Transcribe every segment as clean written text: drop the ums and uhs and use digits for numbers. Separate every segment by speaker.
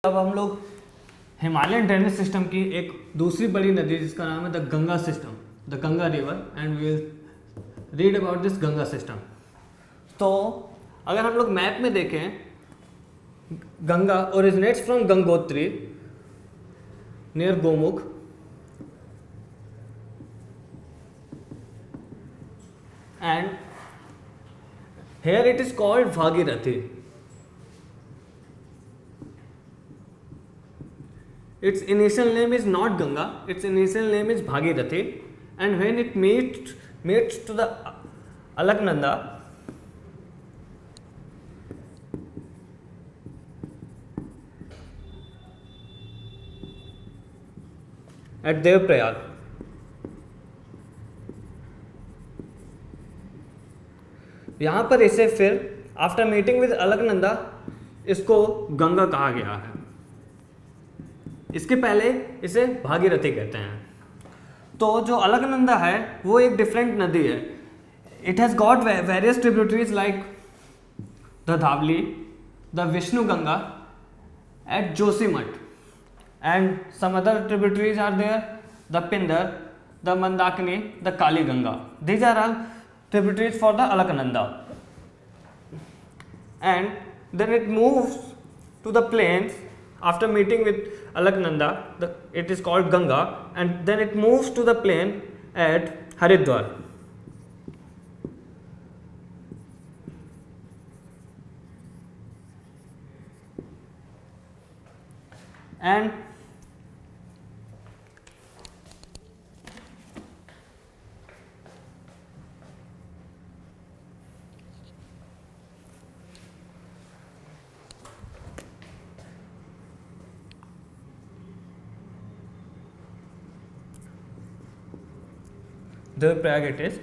Speaker 1: अब हम लोग हिमालयन ड्रेनेज सिस्टम की एक दूसरी बड़ी नदी जिसका नाम है the Ganga system, the Ganga river, and we will read about this Ganga system. तो अगर हम लोग मैप में देखें, Ganga originates from Gangotri near Gomukh and here it is called Bhagirathi. Its initial name is not Ganga, its initial name is Bhagirathi, and when it meets to the Alaknanda, at Devprayag, यहाँ पर इसे फिर आफ्टर मीटिंग विद अलकनंदा इसको गंगा कहा गया है। इसके पहले इसे भागीरथी कहते हैं। तो जो अलकनंदा है वो एक डिफरेंट नदी है। It has got various tributaries like the Dhauli, the Vishnu Ganga at Joshimath, and some other tributaries are there, the Pindar, the Mandakini, the Kali Ganga. These are all tributaries for the Alaknanda, and then it moves to the plains after meeting with Alaknanda. It is called Ganga, and then it moves to the plain at Haridwar. And Devprayag it is.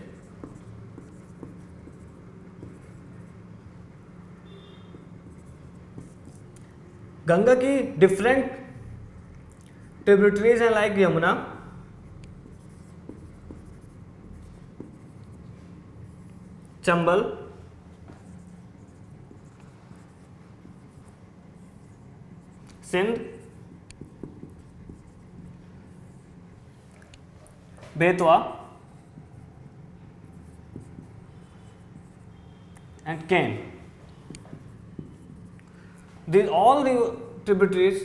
Speaker 1: Ganga की different tributaries हैं like Yamuna, Chambal, Sindh, Betwa and Ken. All the tributaries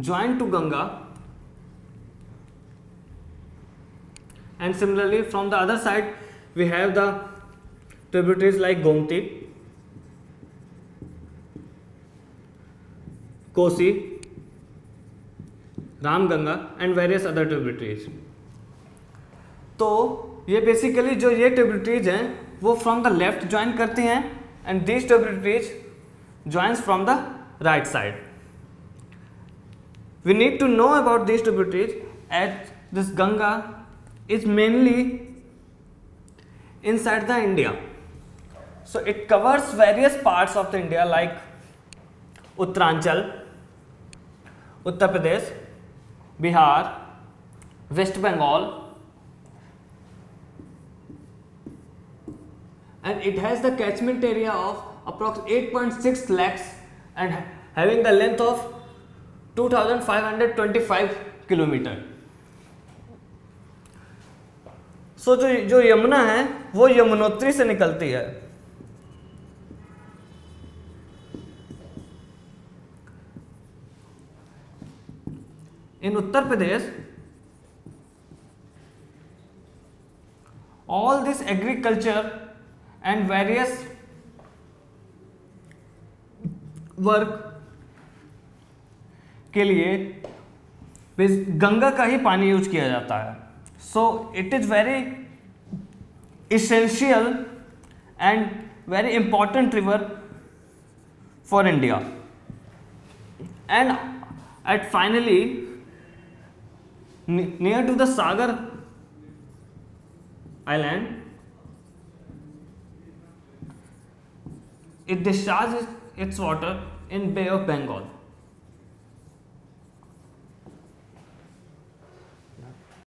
Speaker 1: join to Ganga, and similarly from the other side we have the tributaries like Gomti, Kosi, Ramganga and various other tributaries. तो ये basically जो ये tributaries हैं वो from the left join करती हैं, and this tributaries joins from the right side. We need to know about this tributaries at this Ganga is mainly inside the India. So it covers various parts of the India like Uttaranchal, Uttar Pradesh, Bihar, West Bengal, and it has the catchment area of approximately 8.6 lakhs and having the length of 2525 kilometer. So जो यमुना है वो यमुनोत्री से निकलती है. In Uttar Pradesh all this agriculture and various work के लिए गंगा का ही पानी यूज किया जाता है. So it is very essential and very important river for India. And at finally near to the Sagar island it discharges its water in Bay of Bengal.